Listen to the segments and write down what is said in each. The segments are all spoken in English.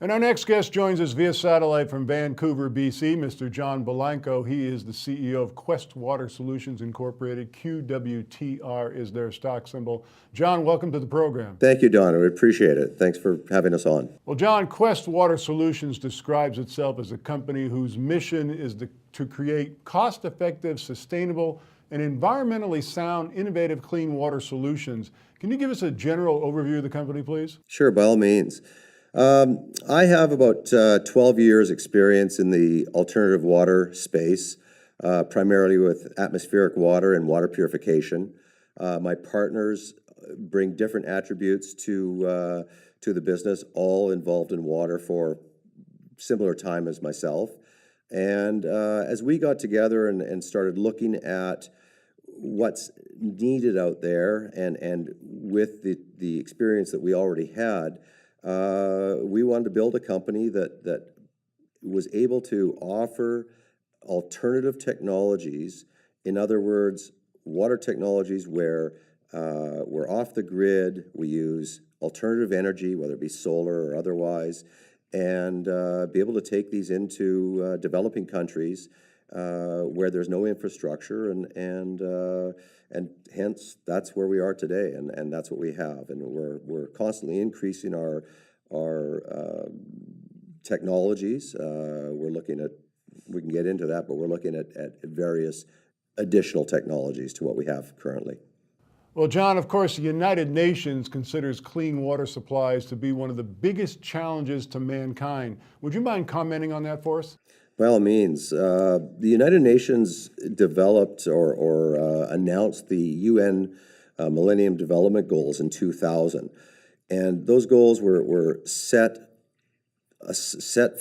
And our next guest joins us via satellite from Vancouver, BC, Mr. John Baillargeon. He is the CEO of Quest Water Solutions Incorporated. QWTR is their stock symbol. John, welcome to the program. Thank you, Don. We appreciate it. Thanks for having us on. Well, John, Quest Water Solutions describes itself as a company whose mission is to create cost-effective, sustainable, and environmentally sound, innovative clean water solutions. Can you give us a general overview of the company, please? Sure, by all means. I have about 12 years experience in the alternative water space, primarily with atmospheric water and water purification. My partners bring different attributes to the business, all involved in water for similar time as myself. And as we got together and started looking at what's needed out there, and with the experience that we already had, we wanted to build a company that was able to offer alternative technologies. In other words, water technologies where we're off the grid, we use alternative energy, whether it be solar or otherwise, and be able to take these into developing countries where there's no infrastructure, and hence that's where we are today, and that's what we have, and we're constantly increasing our technologies. We're looking at, we can get into that, but we're looking at various additional technologies to what we have currently. Well, John, of course, the United Nations considers clean water supplies to be one of the biggest challenges to mankind. Would you mind commenting on that for us? By all means. The United Nations developed or announced the UN Millennium Development Goals in 2000. And those goals were set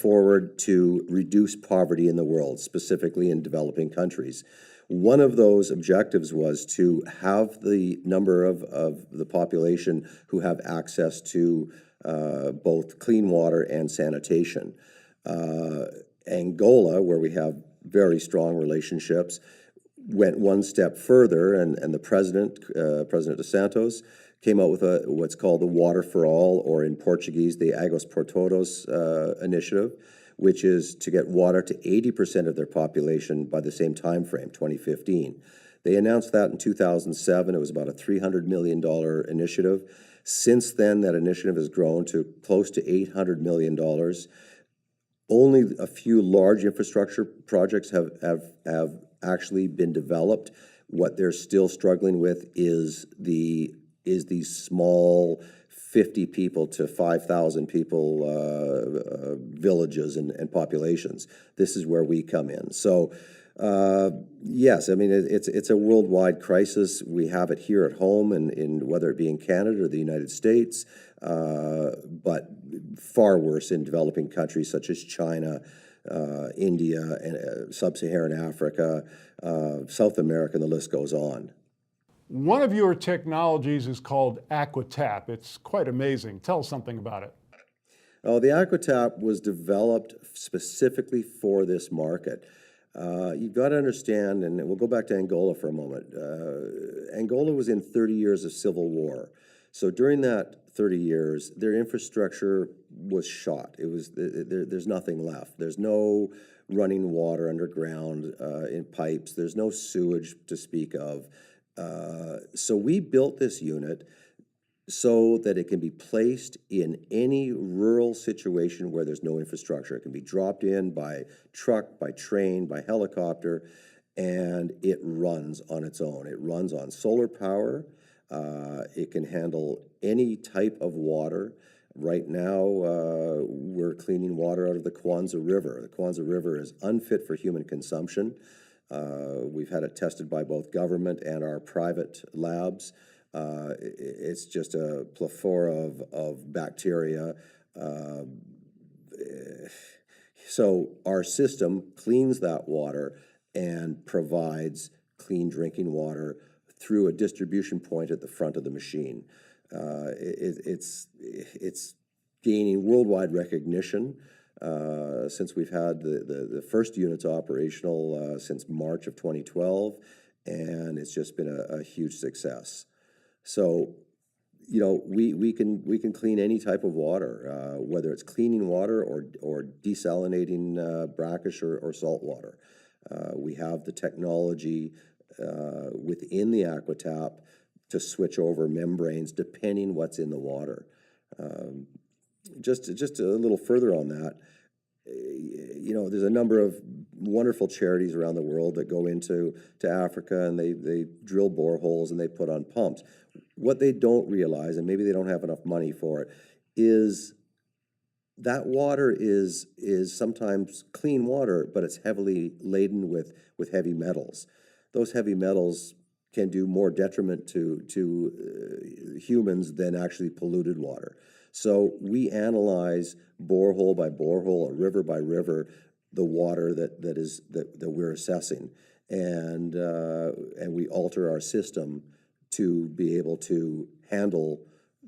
forward to reduce poverty in the world, specifically in developing countries. One of those objectives was to have the number of the population who have access to both clean water and sanitation. Angola, where we have very strong relationships, went one step further, and the President dos Santos, came out with what's called the Water for All, or in Portuguese, the Águas por Todos initiative, which is to get water to 80% of their population by the same time frame, 2015. They announced that in 2007. It was about a $300 million initiative. Since then, that initiative has grown to close to $800 million. Only a few large infrastructure projects have actually been developed. What they're still struggling with is these small 50 people to 5,000 people villages and populations. This is where we come in. So yes, I mean, it's a worldwide crisis. We have it here at home, and whether it be in Canada or the United States, but far worse in developing countries such as China, India, and Sub-Saharan Africa, South America, and the list goes on. One of your technologies is called AquaTap. It's quite amazing. Tell us something about it. Oh, the AquaTap was developed specifically for this market. You've got to understand, and we'll go back to Angola for a moment. Angola was in 30 years of civil war. So during that 30 years, their infrastructure was shot. There's nothing left. There's no running water underground in pipes. There's no sewage to speak of. So we built this unit so that it can be placed in any rural situation where there's no infrastructure. It can be dropped in by truck, by train, by helicopter, and it runs on its own. It runs on solar power. It can handle any type of water. Right now, we're cleaning water out of the Kwanza River. The Kwanza River is unfit for human consumption. We've had it tested by both government and our private labs. It's just a plethora of bacteria. So our system cleans that water and provides clean drinking water through a distribution point at the front of the machine. It's gaining worldwide recognition since we've had the first units operational since March of 2012, and it's just been a huge success. So you know, we can clean any type of water, whether it's cleaning water or desalinating brackish or salt water. We have the technology within the AquaTap to switch over membranes depending what's in the water. Just a little further on that, you know, there's a number of wonderful charities around the world that go into Africa, and they drill boreholes and they put on pumps. What they don't realize, and maybe they don't have enough money for it, is that water is sometimes clean water, but it's heavily laden with heavy metals. Those heavy metals can do more detriment to humans than actually polluted water. So we analyze borehole by borehole or river by river the water that we're assessing, and we alter our system to be able to handle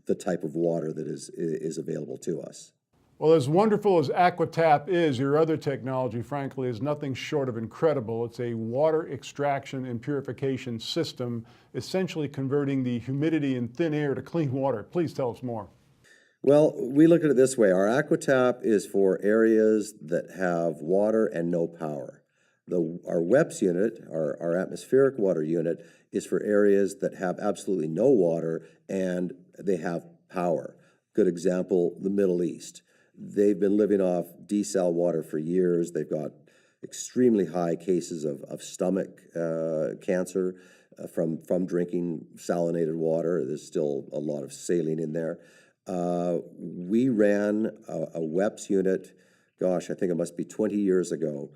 the type of water that is available to us. Well, as wonderful as AquaTap is, your other technology, frankly, is nothing short of incredible. It's a water extraction and purification system, essentially converting the humidity in thin air to clean water. Please tell us more. Well, we look at it this way. Our AquaTap is for areas that have water and no power. Our WEPS unit, our atmospheric water unit, is for areas that have absolutely no water and they have power. Good example, the Middle East. They've been living off desal water for years. They've got extremely high cases of stomach cancer from drinking salinated water. There's still a lot of saline in there. We ran a WEPS unit, gosh, I think it must be 20 years ago,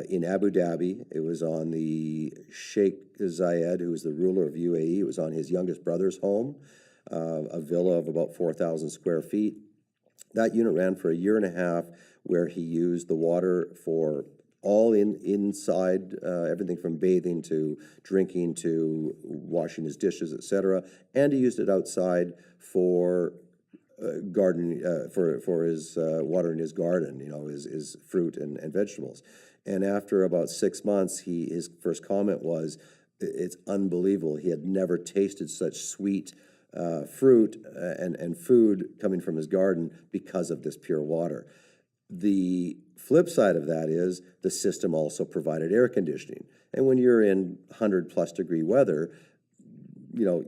in Abu Dhabi. It was on the Sheikh Zayed, who was the ruler of UAE. It was on his youngest brother's home, a villa of about 4,000 square feet. That unit ran for a year and a half, where he used the water for all inside, everything from bathing to drinking to washing his dishes, etc. And he used it outside for garden, for his watering his garden, you know, his fruit and vegetables. And after about 6 months, his first comment was, "It's unbelievable. He had never tasted such sweet fruit and food coming from his garden because of this pure water." The flip side of that is the system also provided air conditioning. And when you're in 100+ degree weather, you know,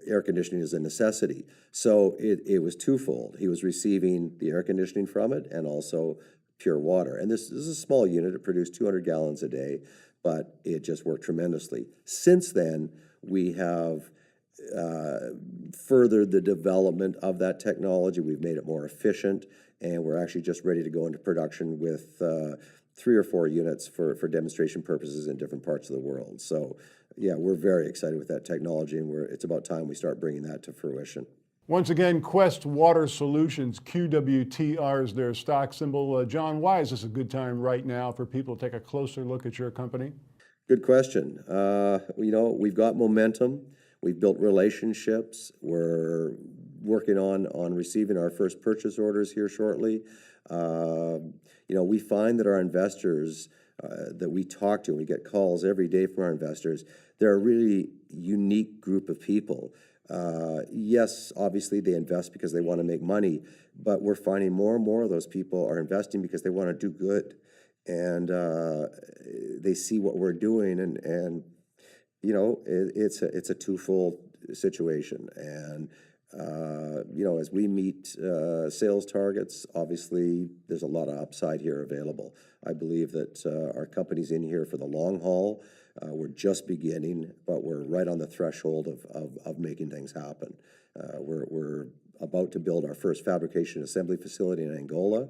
air conditioning is a necessity. So it was twofold. He was receiving the air conditioning from it and also pure water. And this is a small unit. It produced 200 gallons a day, but it just worked tremendously. Since then, we have furthered the development of that technology. We've made it more efficient, and we're actually just ready to go into production with 3 or 4 units for demonstration purposes in different parts of the world. So, yeah, we're very excited with that technology, and it's about time we start bringing that to fruition. Once again, Quest Water Solutions, QWTR is their stock symbol. John, why is this a good time right now for people to take a closer look at your company? Good question. You know, we've got momentum. We've built relationships. We're working on receiving our first purchase orders here shortly. You know, we find that our investors that we talk to, and we get calls every day from our investors, they're a really unique group of people. Yes, obviously they invest because they want to make money, but we're finding more and more of those people are investing because they want to do good. And they see what we're doing, and you know, it's a twofold situation. And you know, as we meet sales targets, obviously there's a lot of upside here available. I believe that our company's in here for the long haul. We're just beginning, but we're right on the threshold of making things happen. We're about to build our first fabrication assembly facility in Angola.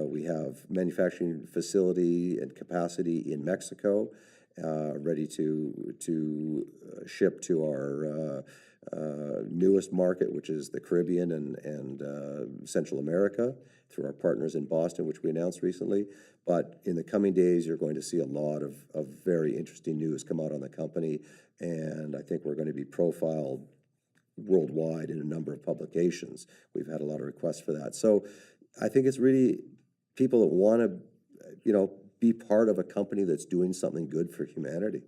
We have manufacturing facility and capacity in Mexico, ready to ship to our newest market, which is the Caribbean and Central America, through our partners in Boston, which we announced recently. But in the coming days, you're going to see a lot of very interesting news come out on the company, and I think we're going to be profiled worldwide in a number of publications. We've had a lot of requests for that. So I think it's really people that want to, you know, be part of a company that's doing something good for humanity.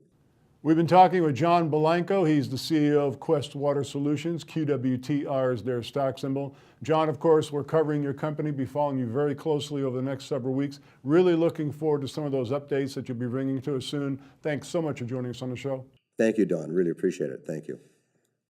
We've been talking with John Baillargeon. He's the CEO of Quest Water Solutions. QWTR is their stock symbol. John, of course, we're covering your company, be following you very closely over the next several weeks. Really looking forward to some of those updates that you'll be bringing to us soon. Thanks so much for joining us on the show. Thank you, Don. Really appreciate it. Thank you.